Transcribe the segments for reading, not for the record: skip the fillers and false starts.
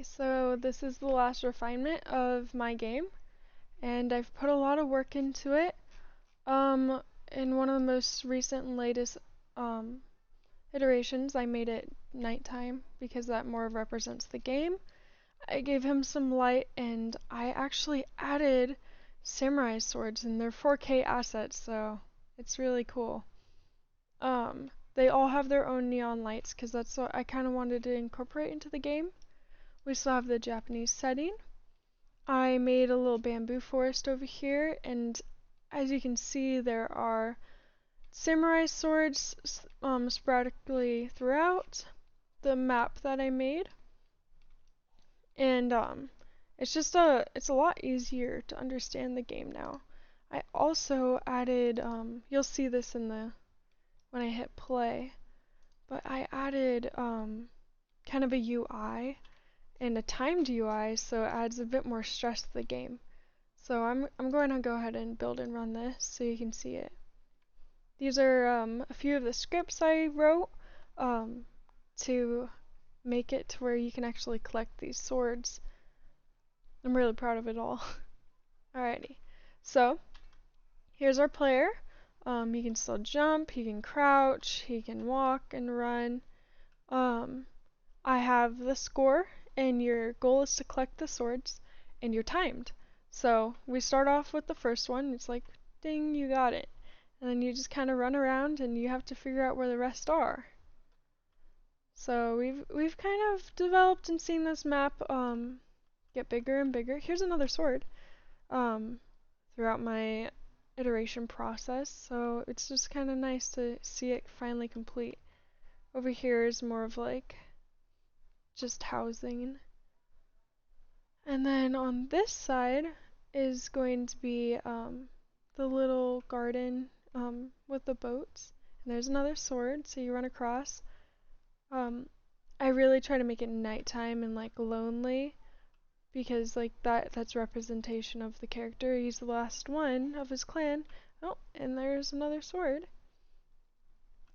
So this is the last refinement of my game, and I've put a lot of work into it. Um, in one of the most recent and latest um, iterations, I made it nighttime because that more represents the game. I gave him some light, and I actually added samurai swords, and they're 4K assets, so it's really cool. They all have their own neon lights because that's what I kind of wanted to incorporate into the game. We still have the Japanese setting. I made a little bamboo forest over here, and as you can see, there are samurai swords sporadically throughout the map that I made, and it's a lot easier to understand the game now. I also added you'll see this in the when I hit play, but I added kind of a UI and a timed UI, so it adds a bit more stress to the game. So I'm going to go ahead and build and run this so you can see it. These are a few of the scripts I wrote to make it to where you can actually collect these swords. I'm really proud of it all. Alrighty, so here's our player. He can still jump, he can crouch, he can walk and run. I have the score, and your goal is to collect the swords, and you're timed. So we start off with the first one. It's like, ding, you got it. And then you just kind of run around, and you have to figure out where the rest are. So we've kind of developed and seen this map get bigger and bigger. Here's another sword throughout my iteration process. So it's just kind of nice to see it finally complete. Over here is more of like just housing. And then on this side is going to be the little garden with the boats. And there's another sword, so you run across. I really try to make it nighttime and like lonely because like that's representation of the character. He's the last one of his clan. Oh, and there's another sword.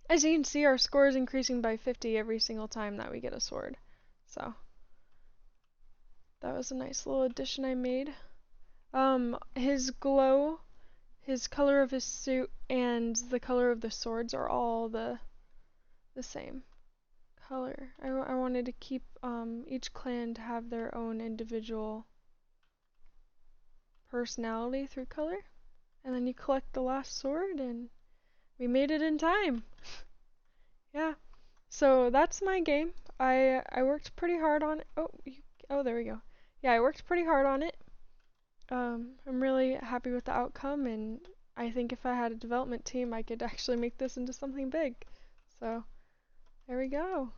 As you can see, our score is increasing by 50 every single time that we get a sword. So that was a nice little addition I made. His glow, his color of his suit, and the color of the swords are all the same color. I wanted to keep each clan to have their own individual personality through color. And then you collect the last sword, and we made it in time. Yeah. So that's my game. I worked pretty hard on it. Oh, there we go. Yeah, I worked pretty hard on it. I'm really happy with the outcome, and I think if I had a development team, I could actually make this into something big. So, there we go.